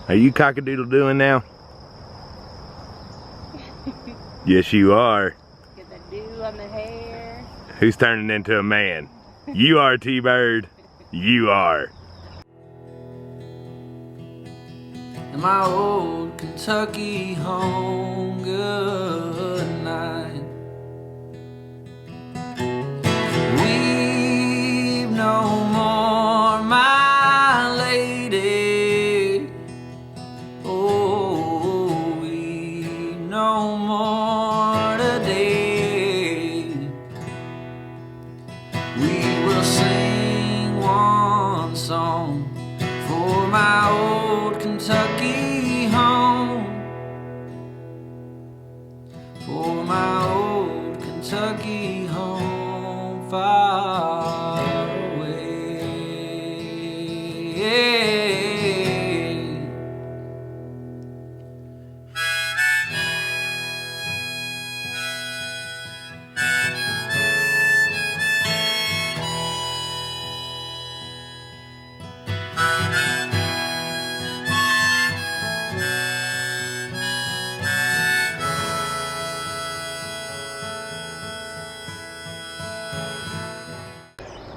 Are you cock-a-doodle doing now? Yes, you are. Get the dew on the hair. Who's turning into a man? You are, T-Bird. You are. In my old Kentucky home, good night. Weep no more, my lady. Oh, weep no more today. We will sing one song for my old Kentucky home, for my old Kentucky home far away.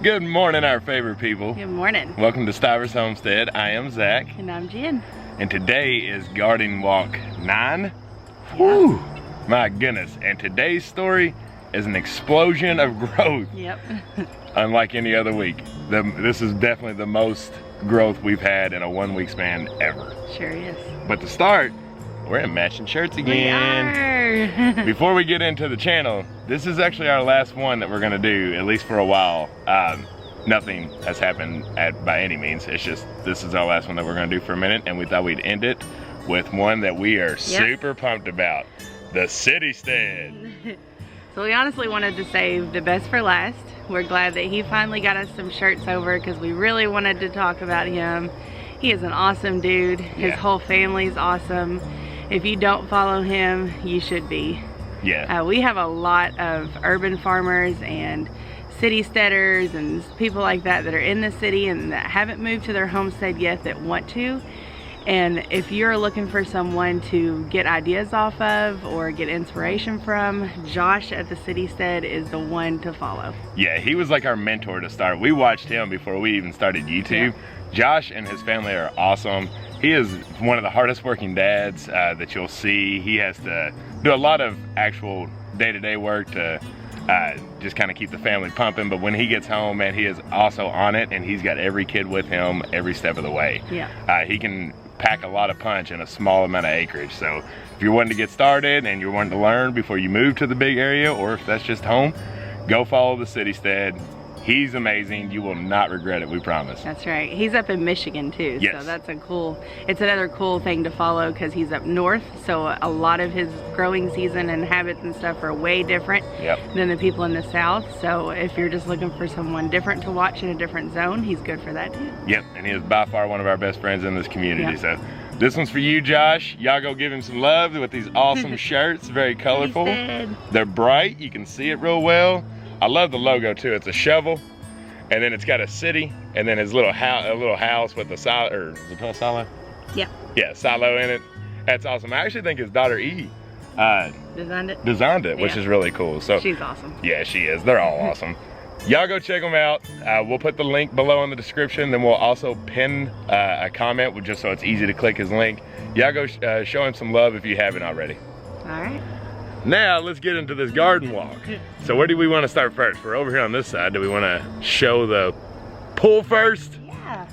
Good morning, our favorite people. Good morning. Welcome to Stivers Homestead. I am Zach. And I'm Jen. And today is garden walk 9. Whew, my goodness. And today's story is an explosion of growth. Yep. Unlike any other week. This is definitely the most growth we've had in a 1 week span ever. Sure is. But to start, we're in matching shirts again. We are. Before we get into the channel, this is actually our last one that we're gonna do, at least for a while. Nothing has happened by any means. It's just, this is our last one that we're gonna do for a minute, and we thought we'd end it with one that we are super pumped about. The City Stead. So we honestly wanted to save the best for last. We're glad that he finally got us some shirts over because we really wanted to talk about him. He is an awesome dude. His whole family's awesome. If you don't follow him, you should be. Yeah. We have a lot of urban farmers and city steaders and people like that that are in the city and that haven't moved to their homestead yet that want to. And if you're looking for someone to get ideas off of or get inspiration from, Josh at the City Stead is the one to follow. Yeah, he was like our mentor to start. We watched him before we even started YouTube. Yeah. Josh and his family are awesome. He is one of the hardest working dads that you'll see. He has to do a lot of actual day-to-day work to just kind of keep the family pumping, but when he gets home, man, he is also on it, and he's got every kid with him every step of the way. Yeah. He can pack a lot of punch in a small amount of acreage. So if you're wanting to get started and you're wanting to learn before you move to the big area, or if that's just home, go follow the City Stead. He's amazing. You will not regret it, we promise. That's right. He's up in Michigan too. Yes. So that's it's another cool thing to follow because he's up north. So a lot of his growing season and habits and stuff are way different than the people in the south. So if you're just looking for someone different to watch in a different zone, he's good for that too. Yep, and he is by far one of our best friends in this community. So this one's for you, Josh. Y'all go give him some love with these awesome shirts, very colorful. They're bright, you can see it real well. I love the logo too. It's a shovel, and then it's got a city, and then his little house with a silo, or is it called a silo? Yeah. Yeah, silo in it. That's awesome. I actually think his daughter E designed it, which is really cool. So she's awesome. Yeah, she is. They're all awesome. Y'all go check them out. We'll put the link below in the description. Then we'll also pin a comment just so it's easy to click his link. Y'all go show him some love if you haven't already. All right. Now let's get into this garden walk. So where do we want to start first? We're over here on this side. Do we want to show the pool first? Yeah.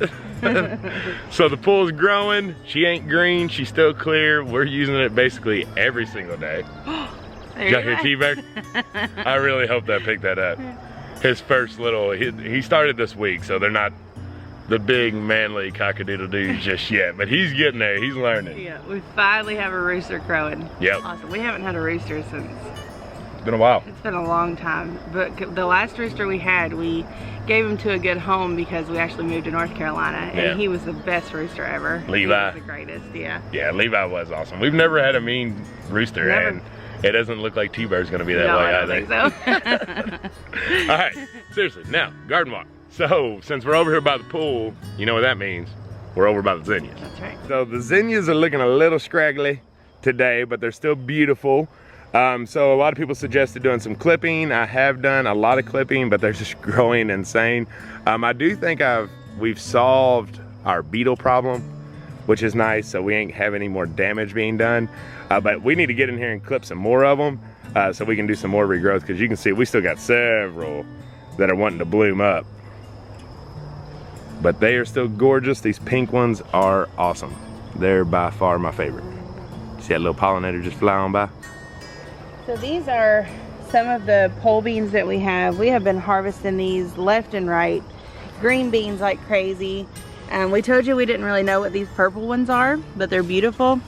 So the pool's growing. She ain't green. She's still clear. We're using it basically every single day. You got your T-Bird? I really hope that picked that up. His first little, he started this week, so they're not the big manly cock-a-doodle dudes just yet, but he's getting there. He's learning. Yeah, we finally have a rooster crowing. Yep. Awesome. We haven't had a rooster since. It's been a while. It's been a long time, but the last rooster we had, we gave him to a good home because we actually moved to North Carolina, and he was the best rooster ever. Levi. He was the greatest, yeah. Yeah, Levi was awesome. We've never had a mean rooster, and it doesn't look like T-Bird's gonna be that way I either. don't think so. All right, seriously, now, garden walk. So, since we're over here by the pool, you know what that means. we're over by the zinnias. That's right. So the zinnias are looking a little scraggly today, but they're still beautiful. So a lot of people suggested doing some clipping. I have done a lot of clipping, but they're just growing insane. I do think we've solved our beetle problem, which is nice, so we ain't have any more damage being done. But we need to get in here and clip some more of them so we can do some more regrowth, because you can see we still got several that are wanting to bloom up. But they are still gorgeous. These pink ones are awesome. They're by far my favorite. See that little pollinator just fly on by? So these are some of the pole beans that we have. We have been harvesting these left and right. Green beans like crazy. We told you we didn't really know what these purple ones are, but they're beautiful.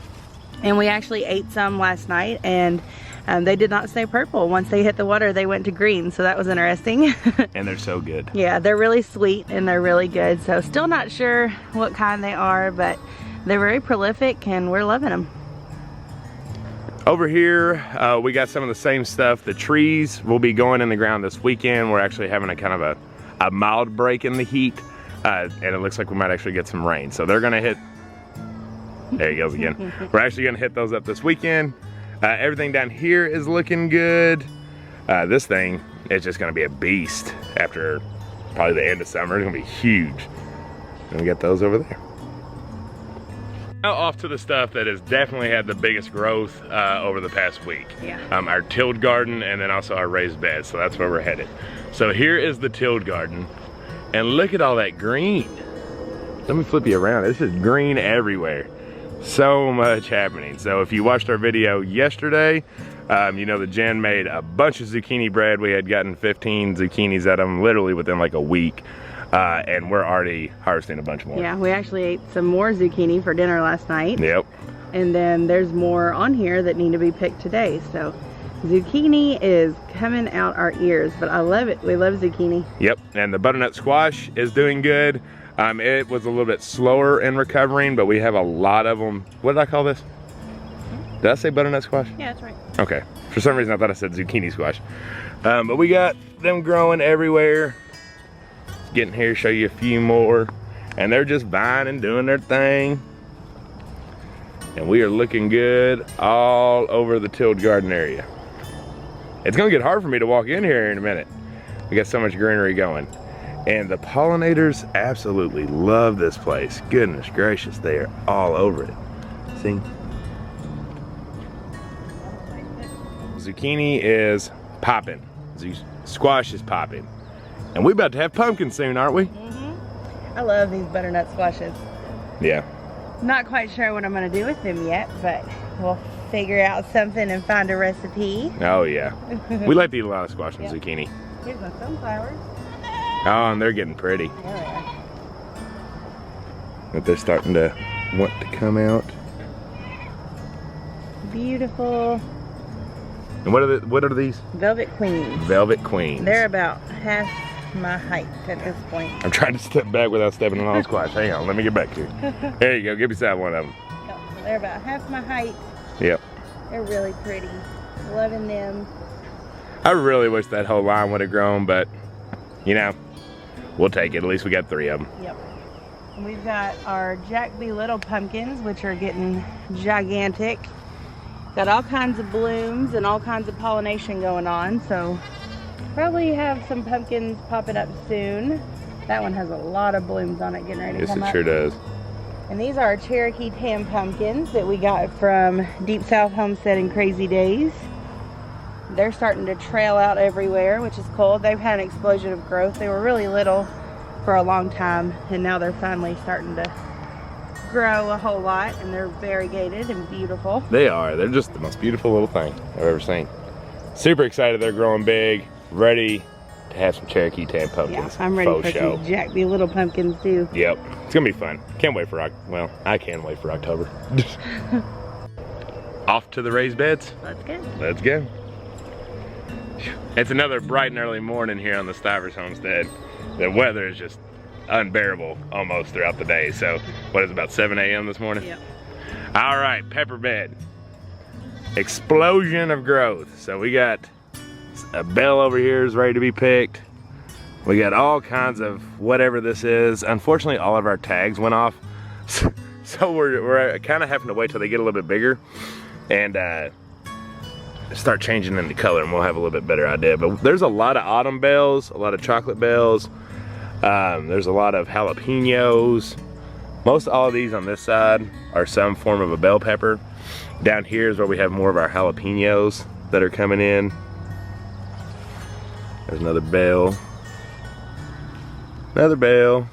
And we actually ate some last night, and they did not stay purple. Once they hit the water, they went to green, so that was interesting. And they're so good. Yeah, they're really sweet and they're really good. So still not sure what kind they are, but they're very prolific and we're loving them. Over here, we got some of the same stuff. The trees will be going in the ground this weekend. We're actually having a kind of a mild break in the heat, and it looks like we might actually get some rain. So they're gonna hit, there he goes again. We're actually gonna hit those up this weekend. Everything down here is looking good. This thing is just gonna be a beast after probably the end of summer. It's gonna be huge. And we got those over there. Now off to the stuff that has definitely had the biggest growth over the past week. Yeah. Our tilled garden, and then also our raised beds, so that's where we're headed. So here is the tilled garden, and look at all that green. Let me flip you around. This is green everywhere. So much happening. So if you watched our video yesterday, you know that Jen made a bunch of zucchini bread. We had gotten 15 zucchinis at them literally within like a week. And we're already harvesting a bunch more. Yeah, we actually ate some more zucchini for dinner last night. Yep. And then there's more on here that need to be picked today. So zucchini is coming out our ears, but I love it. We love zucchini. Yep, and the butternut squash is doing good. It was a little bit slower in recovering, but we have a lot of them. What did I call this? Did I say butternut squash? Yeah, that's right. Okay, for some reason I thought I said zucchini squash. But we got them growing everywhere. Getting here, show you a few more, and they're just vine and doing their thing, and we are looking good all over the tilled garden area. It's gonna get hard for me to walk in here in a minute. We got so much greenery going, and the pollinators absolutely love this place. Goodness gracious, they are all over it. See, zucchini is popping, squash is popping. And we about to have pumpkins soon, aren't we? Mm-hmm. I love these butternut squashes. Yeah. Not quite sure what I'm going to do with them yet, but we'll figure out something and find a recipe. Oh, yeah. We like to eat a lot of squash and zucchini. Here's my sunflowers. Oh, and they're getting pretty. There they are. But they're starting to want to come out. Beautiful. And what are these? Velvet Queens. Velvet Queens. They're about half my height at this point. I'm trying to step back without stepping on squash. Hang on, let me get back here. There you go, get beside one of them. So they're about half my height. Yep. They're really pretty. Loving them. I really wish that whole line would have grown, but you know, we'll take it. At least we got 3 of them. Yep. And we've got our Jack B. Little pumpkins, which are getting gigantic. Got all kinds of blooms and all kinds of pollination going on, so probably have some pumpkins popping up soon. That one has a lot of blooms on it getting ready to come up. Yes, it sure does. And these are our Cherokee Tan pumpkins that we got from Deep South Homestead in Crazy Days. They're starting to trail out everywhere, which is cool. They've had an explosion of growth. They were really little for a long time, and now they're finally starting to grow a whole lot, and they're variegated and beautiful. They are. They're just the most beautiful little thing I've ever seen. Super excited they're growing big, ready to have some Cherokee Tan pumpkins. Yeah, I'm ready for some Jack B. Little pumpkins too. Yep, it's gonna be fun. Can't wait for, well, I can wait for October. Off to the raised beds. Let's go. Let's go. It's another bright and early morning here on the Stivers homestead. The weather is just unbearable almost throughout the day. So what is it, about 7 a.m. this morning? Yep. All right, pepper bed. Explosion of growth. So we got a bell over here is ready to be picked. We got all kinds of whatever this is. Unfortunately, all of our tags went off. So we're kind of having to wait till they get a little bit bigger and start changing into color, and we'll have a little bit better idea. But there's a lot of autumn bells, a lot of chocolate bells. There's a lot of jalapenos. Most all of these on this side are some form of a bell pepper. Down here is where we have more of our jalapenos that are coming in. There's another bell. Another bell.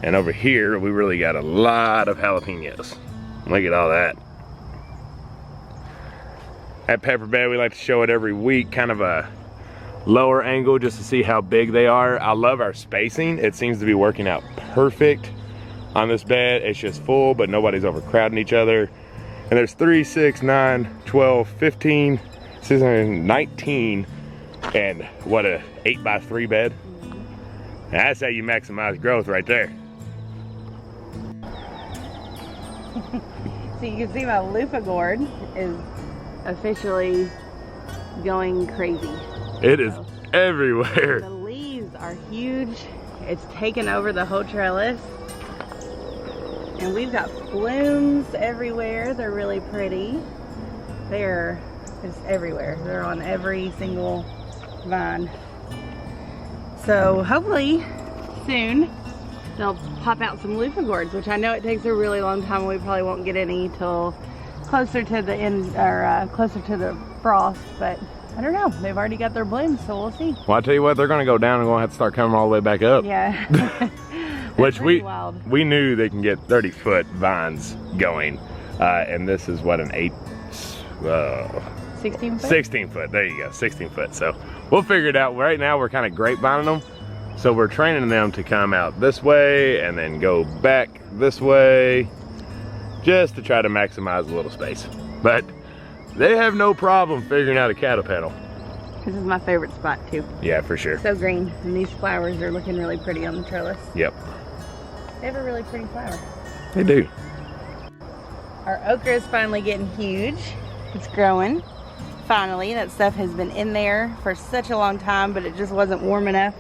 And over here, we really got a lot of jalapenos. Look at all that. That pepper bed, we like to show it every week, kind of a lower angle just to see how big they are. I love our spacing. It seems to be working out perfect on this bed. It's just full, but nobody's overcrowding each other. And there's 3, 6, 9, 12, 15, 16, 19, and what, a 8x3 bed? And that's how you maximize growth right there. So you can see my loofah gourd is officially going crazy. It is everywhere. The leaves are huge. It's taken over the whole trellis. And we've got blooms everywhere. They're really pretty. They're just everywhere. They're on every single vine. So hopefully soon they'll pop out some loofah gourds, which I know it takes a really long time. We probably won't get any till closer to the end, or closer to the frost, but I don't know. They've already got their blooms, so we'll see. Well, I tell you what, they're gonna go down and we're gonna have to start coming all the way back up. Yeah. Which we wild. knew they can get 30-foot vines going. And this is what, an 16 foot? 16 foot, there you go, 16 foot. So we'll figure it out. Right now we're kind of grapevining them. So we're training them to come out this way and then go back this way, just to try to maximize a little space. But they have no problem figuring out a cattle panel. This is my favorite spot too. Yeah, for sure. So green, and these flowers are looking really pretty on the trellis. Yep. They have a really pretty flower. They do. Our okra is finally getting huge. It's growing. Finally, that stuff has been in there for such a long time, but it just wasn't warm enough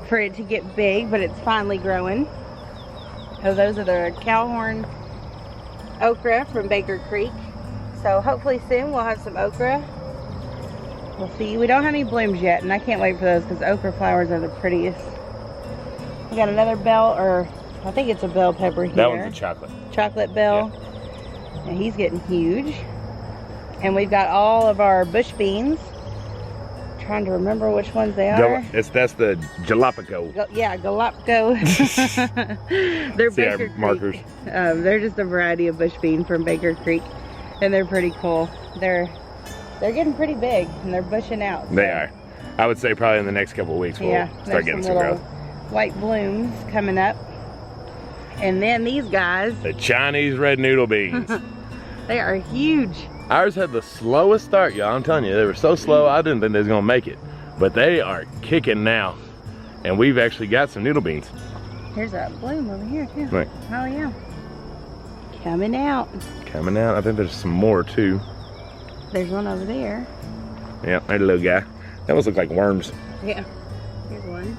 for it to get big, but it's finally growing. Oh, those are the cowhorn okra from Baker Creek. So hopefully soon we'll have some okra. We'll see. We don't have any blooms yet, and I can't wait for those because okra flowers are the prettiest. We got another bell, or I think it's a bell pepper here. That one's a chocolate. Chocolate bell. Yeah. And he's getting huge. And we've got all of our bush beans. Trying to remember which ones they are. That's the jalapeno. Yeah, Galapgo. They're See Baker our markers. Creek. They're just a variety of bush bean from Baker Creek, and they're pretty cool. They're getting pretty big, and they're bushing out. So. They are. I would say probably in the next couple of weeks we'll start getting some growth. White blooms coming up, and then these guys. The Chinese red noodle beans. They are huge. Ours had the slowest start, y'all. I'm telling you, they were so slow, I didn't think they was gonna make it. But they are kicking now. And we've actually got some noodle beans. Here's a bloom over here, too. Right. Oh, yeah. Coming out. Coming out. I think there's some more, too. There's one over there. Yeah, there's a little guy. That ones look like worms. Yeah. Here's one.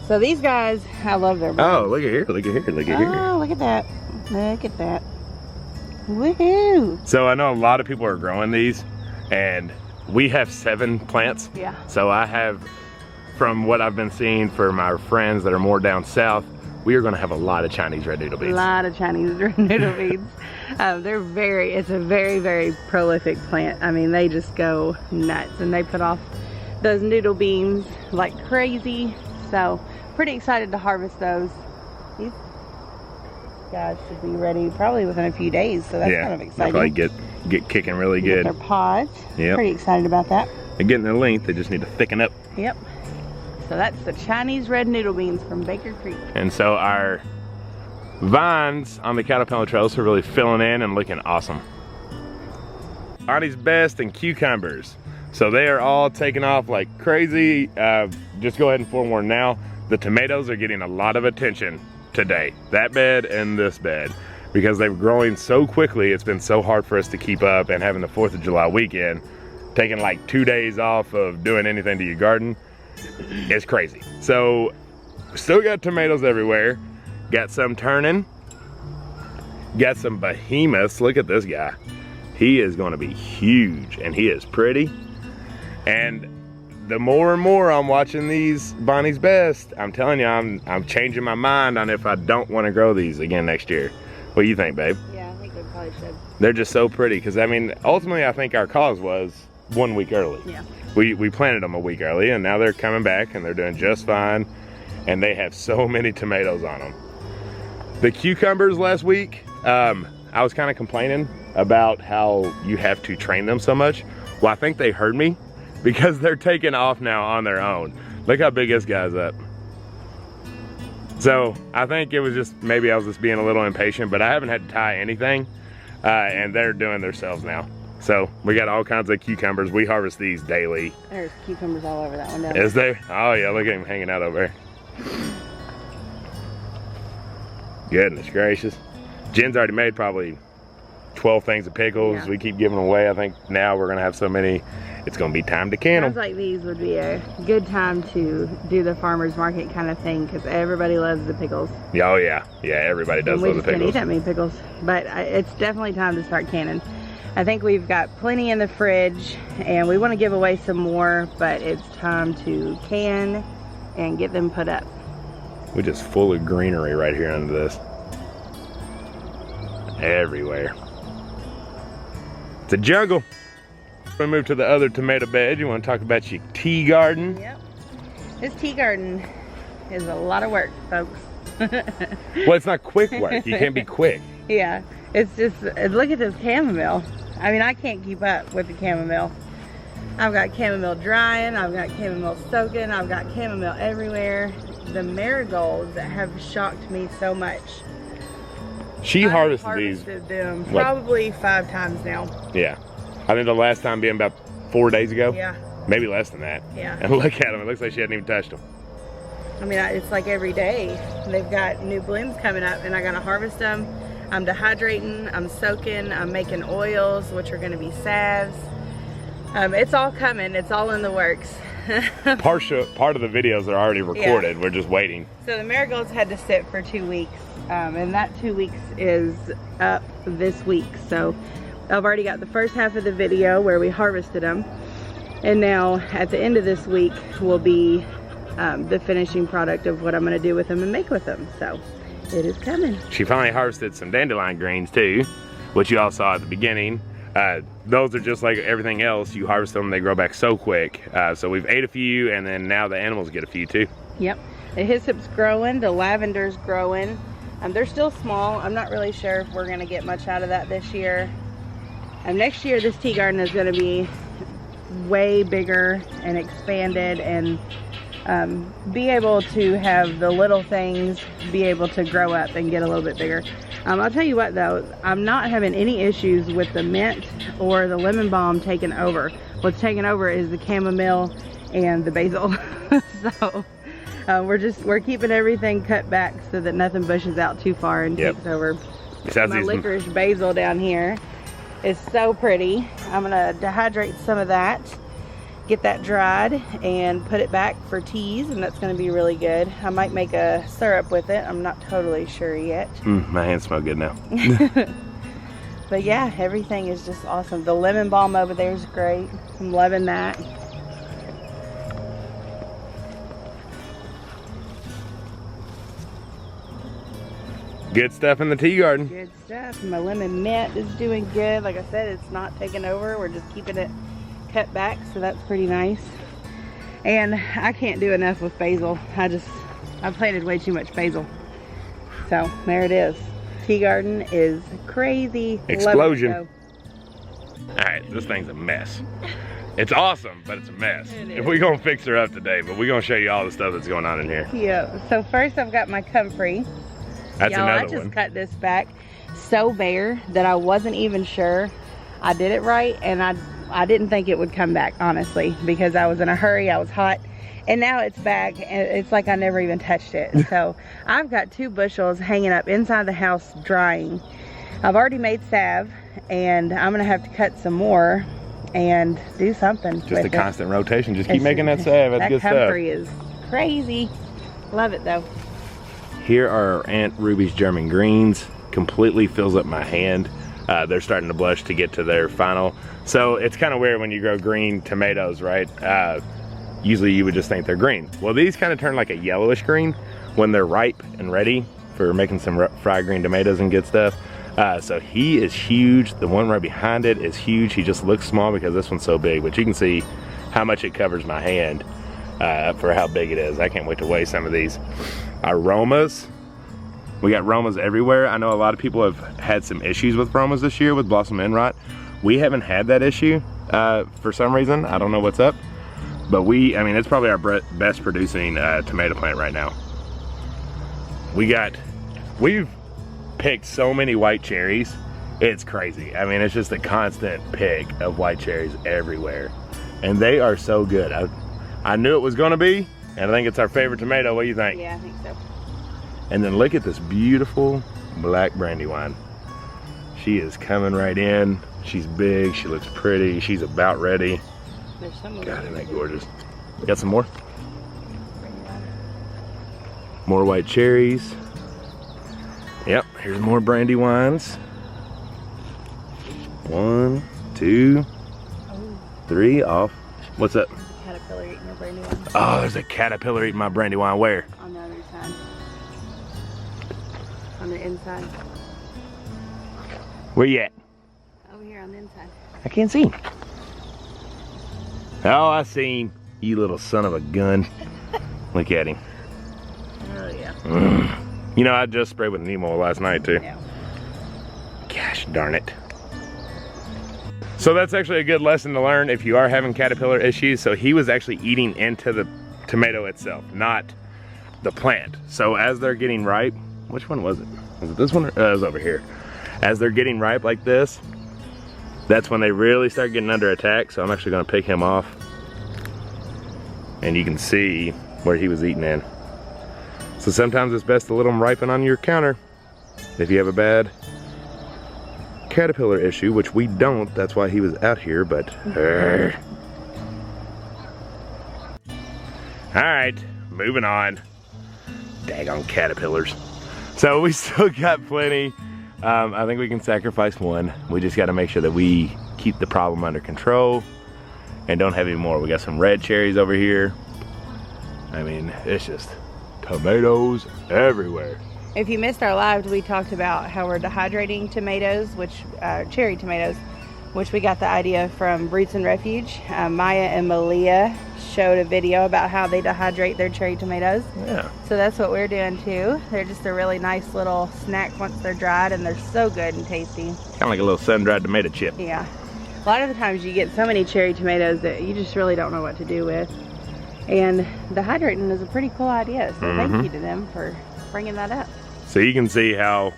So these guys, I love their blooms. Oh, look at here, look at here, look at here. Oh, look at that. Look at that. Woohoo! So I know a lot of people are growing these, and we have 7 plants. Yeah. So I have, from what I've been seeing for my friends that are more down south, we are gonna have a lot of Chinese red noodle beans. A lot of Chinese red noodle beans. It's a very, very prolific plant. I mean, they just go nuts, and they put off those noodle beans like crazy. So pretty excited to harvest those. These guys should be ready probably within a few days, so that's kind of exciting. Probably get kicking really good. Their pods. Yep. Pretty excited about that. They're getting their length, they just need to thicken up. Yep. So that's the Chinese red noodle beans from Baker Creek. And so our vines on the caterpillar trellis are really filling in and looking awesome. Artie's Best and cucumbers. So they are all taking off like crazy. Just go ahead and forewarn now, the tomatoes are getting a lot of attention today. That bed and this bed. Because they're growing so quickly, it's been so hard for us to keep up, and having the 4th of July weekend, taking like 2 days off of doing anything to your garden, it's crazy. So, still got tomatoes everywhere. Got some turning. Got some behemoths. Look at this guy. He is going to be huge, and he is pretty. And the more and more I'm watching these Bonnie's Best, I'm telling you, I'm changing my mind on if I don't want to grow these again next year. What do you think, babe? Yeah, I think we probably should. They're just so pretty, because I mean, ultimately I think our cause was 1 week early. Yeah. We planted them a week early, and now they're coming back and they're doing just fine, and they have so many tomatoes on them. The cucumbers last week, I was kind of complaining about how you have to train them so much. Well, I think they heard me, because they're taking off now on their own. Look how big this guy's up. So I think it was just, maybe I was just being a little impatient, but I haven't had to tie anything, and they're doing themselves now. So we got all kinds of cucumbers. We harvest these daily. There's cucumbers all over that one. Is there? Oh yeah, look at him hanging out over there. Goodness gracious. Jen's already made probably 12 things of pickles. Yeah. We keep giving them away. I think now we're gonna have so many, it's gonna be time to can them. Sounds like these would be a good time to do the farmer's market kind of thing, because everybody loves the pickles. Oh yeah, yeah, everybody does And we love the just can't eat pickles. that many pickles, but it's definitely time to start canning. I think we've got plenty in the fridge, and we want to give away some more, but it's time to can and get them put up. We're just full of greenery right here under this. Everywhere. It's a jungle. We move to the other tomato bed. You want to talk about your tea garden? Yep. This tea garden is a lot of work, folks. Well, it's not quick work. You can't be quick. Yeah, it's just, look at this chamomile. I mean, I can't keep up with the chamomile. I've got chamomile drying, I've got chamomile soaking, I've got chamomile everywhere. The marigolds have shocked me so much. She I've harvested them what? probably 5 times now. Yeah. I think the last time being about 4 days ago. Yeah, Maybe less than that. yeah. And look at them. It looks like she hadn't even touched them. I mean, it's like every day. They've got new blooms coming up, and I gotta harvest them. I'm dehydrating, I'm soaking, I'm making oils, which are gonna be salves. It's all coming, it's all in the works. Part of the videos are already recorded. Yeah. We're just waiting. So the marigolds had to sit for 2 weeks, and that 2 weeks is up this week. So I've already got the first half of the video where we harvested them, and now at the end of this week will be the finishing product of what I'm gonna do with them and make with them. So it is coming. She finally harvested some dandelion greens too, which you all saw at the beginning. Those are just like everything else. You harvest them, they grow back so quick. So we've ate a few, and then now the animals get a few too. Yep, the hyssop's growing, the lavender's growing. They're still small. I'm not really sure if we're gonna get much out of that this year. Next year, this tea garden is gonna be way bigger and expanded, and be able to have the little things be able to grow up and get a little bit bigger. I'll tell you what though, I'm not having any issues with the mint or the lemon balm taking over. What's taking over is the chamomile and the basil. So we're keeping everything cut back so that nothing bushes out too far and takes over. Besides My licorice basil down here is so pretty. I'm gonna dehydrate some of that, get that dried, and put it back for teas, and that's going to be really good. I might make a syrup with it. I'm not totally sure yet. My hands smell good now. But yeah, everything is just awesome. The lemon balm over there is great. I'm loving that. Good stuff in the tea garden. Good stuff. My lemon mint is doing good. Like I said, it's not taking over. We're just keeping it cut back, so that's pretty nice. And I can't do enough with basil. I planted way too much basil. So there it is. Tea garden is crazy. Explosion. Love it, All right, this thing's a mess. It's awesome, but it's a mess. It is. If we're gonna fix her up today, but we're gonna show you all the stuff that's going on in here. Yeah. So first I've got my comfrey. That's Y'all, I another just one. cut this back so bare that I wasn't even sure I did it right, and I didn't think it would come back, honestly, because I was in a hurry, I was hot, and now it's back, and it's like I never even touched it. So I've got 2 bushels hanging up inside the house drying. I've already made salve, and I'm gonna have to cut some more and do something Just with a it. constant rotation. Just keep It's making that just- salve. That's that good stuff. comfrey is crazy. Love it though. Here are our Aunt Ruby's German greens. Completely fills up my hand. They're starting to blush to get to their final. So it's kind of weird when you grow green tomatoes, right? Usually you would just think they're green. Well, these kind of turn like a yellowish green when they're ripe and ready for making some fried green tomatoes and good stuff. So he is huge. The one right behind it is huge. He just looks small because this one's so big, but you can see how much it covers my hand for how big it is. I can't wait to weigh some of these. Our Romas, we got Romas everywhere. I know a lot of people have had some issues with Romas this year with blossom end rot. We haven't had that issue for some reason. I don't know what's up, but I mean, it's probably our best producing tomato plant right now. We've picked so many white cherries, it's crazy. I mean, it's just a constant pick of white cherries everywhere, and they are so good. I knew it was gonna be, and I think it's our favorite tomato. What do you think? Yeah, I think so. And then look at this beautiful black brandywine. She is coming right in. She's big, she looks pretty, she's about ready. There's some. God, isn't that gorgeous? Got some more? More white cherries. Yep, here's more brandywines. 1, 2, 3 off. What's up? Caterpillar eating your brandywine. Oh, there's a caterpillar eating my brandywine. Where? On the other side. On the inside. Where you at? Over here on the inside. I can't see him. Oh, I see him. You little son of a gun. Look at him. Oh yeah. You know, I just sprayed with Nemo last night too. Yeah. Gosh darn it. So that's actually a good lesson to learn if you are having caterpillar issues. So he was actually eating into the tomato itself, not the plant. So as they're getting ripe, which one was it? Was it this one? Or, it was over here. As they're getting ripe like this, that's when they really start getting under attack. So I'm actually gonna pick him off. And you can see where he was eating in. So sometimes it's best to let them ripen on your counter. If you have a bad caterpillar issue, which we don't, that's why he was out here, but. All right, moving on. Daggone caterpillars. So we still got plenty. I think we can sacrifice one. We just gotta make sure that we keep the problem under control and don't have any more. We got some red cherries over here. I mean, it's just tomatoes everywhere. If you missed our live, we talked about how we're dehydrating tomatoes, cherry tomatoes, which we got the idea from Roots and Refuge. Maya and Malia showed a video about how they dehydrate their cherry tomatoes. Yeah. So that's what we're doing too. They're just a really nice little snack once they're dried, and they're so good and tasty. Kind of like a little sun-dried tomato chip. Yeah. A lot of the times you get so many cherry tomatoes that you just really don't know what to do with. And dehydrating is a pretty cool idea. So thank you to them for bringing that up. So you can see how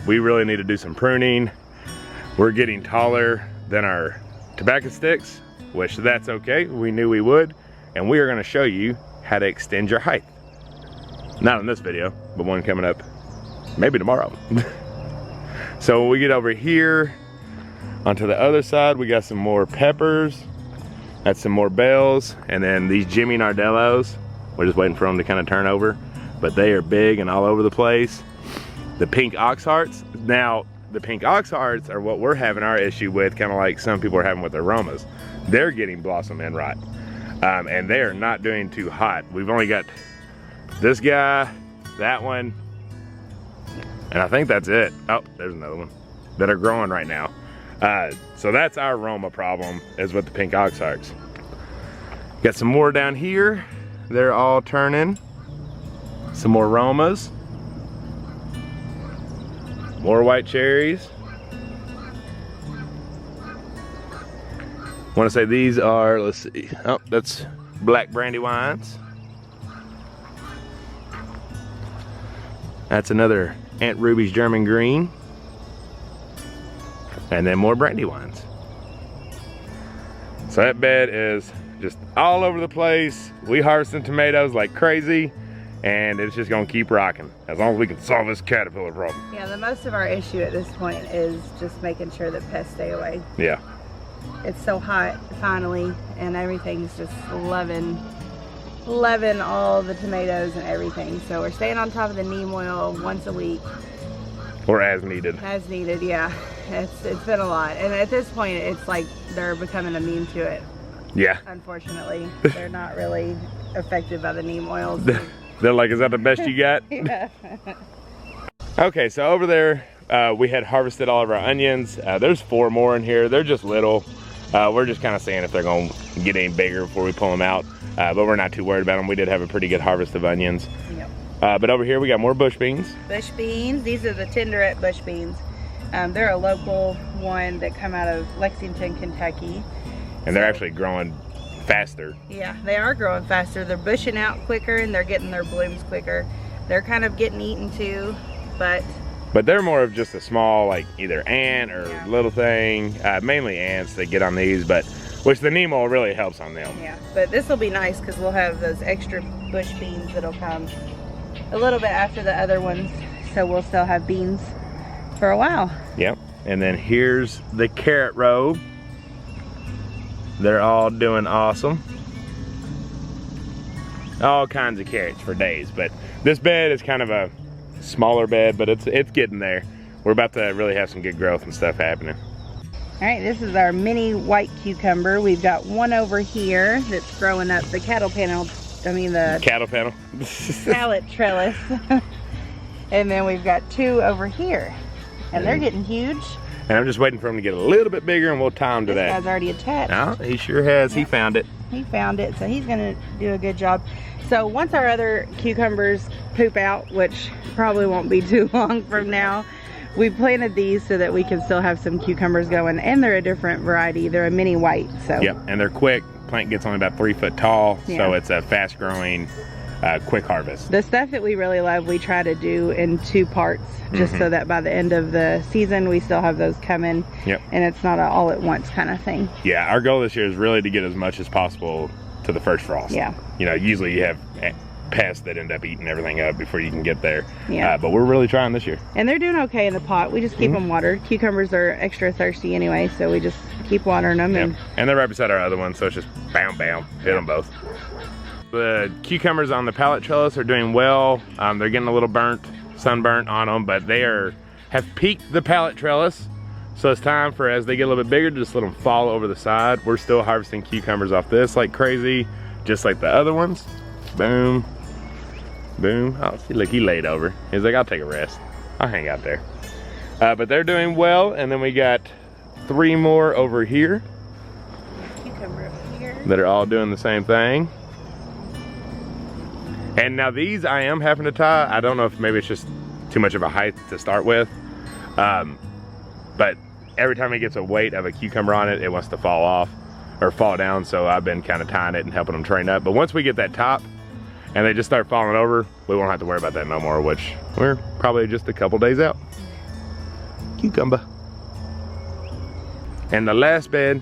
we really need to do some pruning. We're getting taller than our tobacco sticks, which that's okay. We knew we would. And we are gonna show you how to extend your height. Not in this video, but one coming up maybe tomorrow. So when we get over here, onto the other side, we got some more peppers. That's some more bells. And then these Jimmy Nardellos, we're just waiting for them to kind of turn over, but they are big and all over the place. The pink ox hearts. Now, the pink ox hearts are what we're having our issue with, kind of like some people are having with their Romas. They're getting blossom end rot. And they are not doing too hot. We've only got this guy, that one, and I think that's it. Oh, there's another one that are growing right now. So that's our Roma problem, is with the pink ox hearts. Got some more down here. They're all turning. Some more Romas. More white cherries. I want to say these are, let's see. Oh, that's black brandywines. That's another Aunt Ruby's German green. And then more brandywines. So that bed is just all over the place. We harvesting tomatoes like crazy, and it's just gonna keep rocking as long as we can solve this caterpillar problem. Yeah, the most of our issue at this point is just making sure that pests stay away. Yeah. It's so hot finally, and everything's just loving loving all the tomatoes and everything. So we're staying on top of the neem oil once a week. Or as needed. As needed, yeah. It's been a lot. And at this point, it's like they're becoming immune to it. Yeah. Unfortunately, they're not really affected by the neem oils. They're like, is that the best you got? Yeah. Okay, so over there, we had harvested all of our onions. There's 4 more in here. They're just little. We're just kind of seeing if they're going to get any bigger before we pull them out. But we're not too worried about them. We did have a pretty good harvest of onions. Yep. But over here, we got more bush beans. Bush beans. These are the tenderette bush beans. They're a local one that come out of Lexington, Kentucky. And they're actually growing faster. Yeah, they are growing faster. They're bushing out quicker and they're getting their blooms quicker. They're kind of getting eaten too, but they're more of just a small, like either ant or little thing. Mainly ants that get on these, but which the neem oil really helps on them. Yeah, but this will be nice because we'll have those extra bush beans that'll come a little bit after the other ones, so we'll still have beans for a while. Yep. And then here's the carrot row. They're all doing awesome. All kinds of carrots for days, but this bed is kind of a smaller bed, but it's getting there. We're about to really have some good growth and stuff happening. All right, this is our mini white cucumber. We've got one over here that's growing up the cattle panel. The cattle panel. pallet trellis. And then we've got 2 over here, and they're getting huge. And I'm just waiting for him to get a little bit bigger and we'll tie him to that. This guy's already attached. Oh, he sure has. He found it. He found it, so he's gonna do a good job. So once our other cucumbers poop out, which probably won't be too long from now, we planted these so that we can still have some cucumbers going, and they're a different variety. They're a mini white, so. Yep, and they're quick. Plant gets only about 3 foot tall, so it's a fast growing, quick harvest. The stuff that we really love, we try to do in 2 parts, just so that by the end of the season, we still have those coming. Yep. And it's not an all at once kind of thing. Yeah, our goal this year is really to get as much as possible to the first frost. Yeah. You know, usually you have pests that end up eating everything up before you can get there. Yeah. But we're really trying this year. And they're doing okay in the pot. We just keep them watered. Cucumbers are extra thirsty anyway, so we just keep watering them. Yep. And they're right beside our other one, so it's just bam, bam, hit them both. The cucumbers on the pallet trellis are doing well. They're getting a little sunburnt on them, but they have peaked the pallet trellis. So it's time for, as they get a little bit bigger, just let them fall over the side. We're still harvesting cucumbers off this like crazy, just like the other ones. Boom, boom. Oh, see, look, he laid over. He's like, I'll take a rest. I'll hang out there. But they're doing well, and then we got 3 more over here. Cucumber over here. That are all doing the same thing. And now these I am having to tie. I don't know if maybe it's just too much of a height to start with. But every time it gets a weight of a cucumber on it, it wants to fall off or fall down. So I've been kind of tying it and helping them train up. But once we get that top and they just start falling over, we won't have to worry about that no more, which we're probably just a couple days out. Cucumber. And the last bed.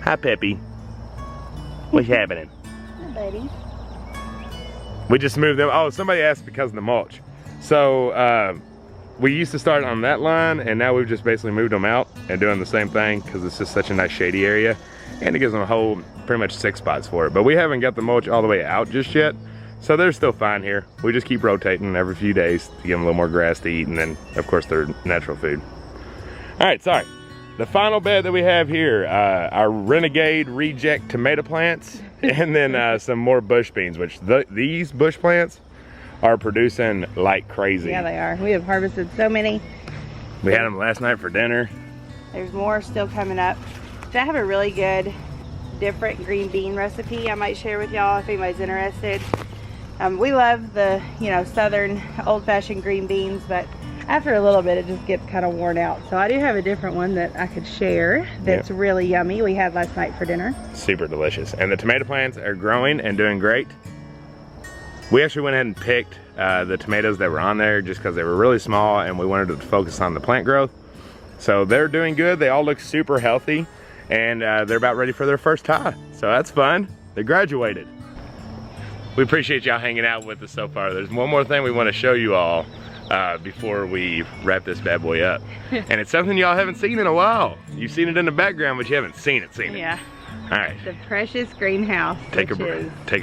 Hi, Peppy. What's happening? Hi, buddy. We just moved them. Oh, somebody asked because of the mulch. So we used to start on that line, and now we've just basically moved them out and doing the same thing because it's just such a nice shady area, and it gives them a whole pretty much 6 spots for it. But we haven't got the mulch all the way out just yet, so they're still fine here. We just keep rotating every few days to give them a little more grass to eat, and then of course their natural food. All right, sorry. The final bed that we have here, our Renegade reject tomato plants, and then some more bush beans, which these bush plants are producing like crazy. Yeah, they are. We have harvested so many. We had them last night for dinner. There's more still coming up. So I have a really good, different green bean recipe I might share with y'all if anybody's interested. We love the, southern old-fashioned green beans, but after a little bit, it just gets kind of worn out. So I do have a different one that I could share that's really yummy. We had last night for dinner. Super delicious. And the tomato plants are growing and doing great. We actually went ahead and picked the tomatoes that were on there just because they were really small and we wanted to focus on the plant growth. So they're doing good. They all look super healthy, and they're about ready for their first tie. So that's fun. They graduated. We appreciate y'all hanging out with us so far. There's one more thing we want to show you all before we wrap this bad boy up. And it's something y'all haven't seen in a while. You've seen it in the background, but you haven't seen it. Yeah. All right. The precious greenhouse. Take a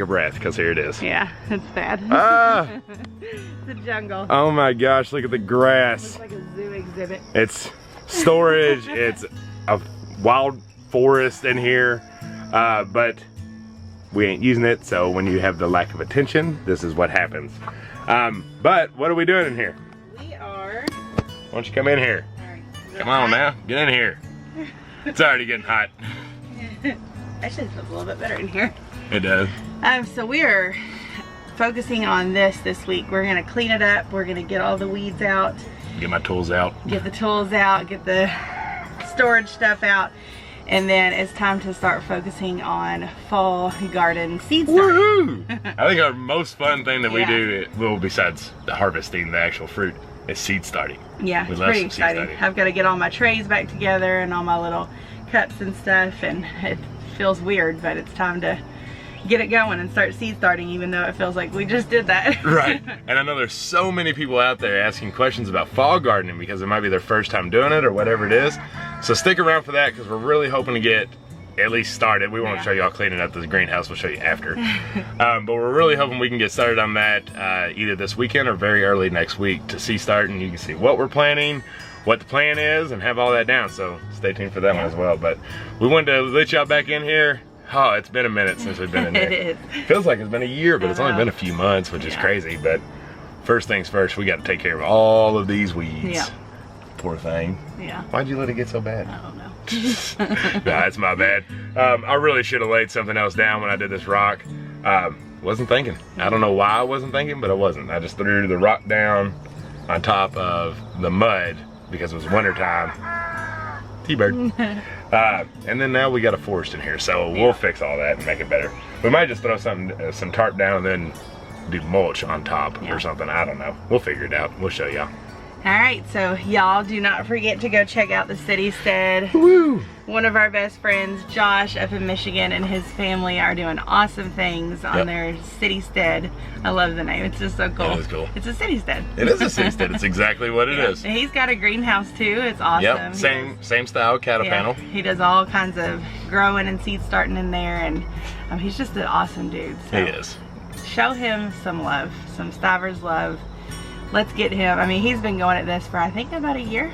breath, because here it is. Yeah, it's bad. Ah! It's a jungle. Oh my gosh, look at the grass. It's like a zoo exhibit. It's storage, it's a wild forest in here, but we ain't using it, so when you have the lack of attention, this is what happens. But what are we doing in here? We are... Why don't you come in here? Come on now, get in here. It's already getting hot. Actually, it feels a little bit better in here. It does. So we are focusing on this week. We're gonna clean it up. We're gonna get all the weeds out. Get my tools out. Get the tools out, get the storage stuff out. And then it's time to start focusing on fall garden seed starting. Woohoo! I think our most fun thing that we do, well, besides the harvesting the actual fruit, is seed starting. Yeah, we it's love pretty some exciting. seed starting. I've got to get all my trays back together and all my little cups and stuff, and it feels weird, but it's time to get it going and start seed starting, even though it feels like we just did that. Right. And I know there's so many people out there asking questions about fall gardening because it might be their first time doing it or whatever it is. So stick around for that, because we're really hoping to get at least started. We won't show you all cleaning up the greenhouse, we'll show you after. But we're really hoping we can get started on that either this weekend or very early next week to see starting. You can see what we're planning, what the plan is, and have all that down. So stay tuned for that one as well. But we wanted to let y'all back in here. Oh, it's been a minute since we've been in there. It is. Feels like it's been a year, but it's only been a few months, which is crazy. But first things first, we got to take care of all of these weeds. Yeah. Poor thing. Yeah. Why'd you let it get so bad? I don't know. Nah, it's my bad. I really should have laid something else down when I did this rock. Wasn't thinking. I don't know why I wasn't thinking, but I wasn't. I just threw the rock down on top of the mud because it was winter time. T-bird. And then now we got a forest in here, so we'll fix all that and make it better. We might just throw some tarp down and then do mulch on top or something. I don't know. We'll figure it out. We'll show y'all. All right, so y'all do not forget to go check out the City Stead. Woo! One of our best friends, Josh, up in Michigan, and his family are doing awesome things on their City Stead. I love the name. It's just so cool. It is cool. It's a City Stead. It is a City Stead. It's exactly what it is. And he's got a greenhouse too. It's awesome. Yep, same style cattle panel. He does all kinds of growing and seed starting in there, and he's just an awesome dude. So He is. show him some love, some Stivers love. Let's get him. I mean, he's been going at this for I think about a year.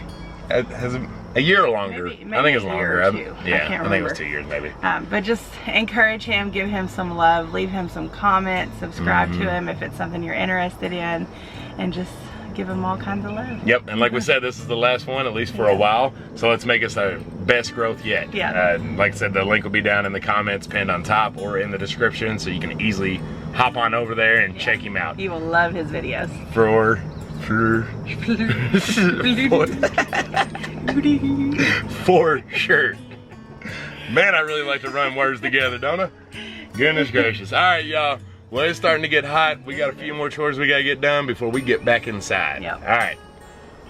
Has a year or longer. Maybe I think it's a year longer. or two. Yeah, I think it was remember. 2 years maybe. But just encourage him, give him some love, leave him some comments, subscribe to him if it's something you're interested in, and just give him all kinds of love. Yep, and like we said, this is the last one, at least for a while. So let's make us our best growth yet. Yeah. Like I said, the link will be down in the comments, pinned on top or in the description, so you can easily hop on over there and check him out. You will love his videos. For sure. Man, I really like to run words together, don't I? Goodness gracious. All right, y'all. Well, it's starting to get hot. We got a few more chores we got to get done before we get back inside. Yep. All right.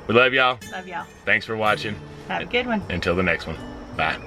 We love y'all. Love y'all. Thanks for watching. Have a good one. Until the next one. Bye.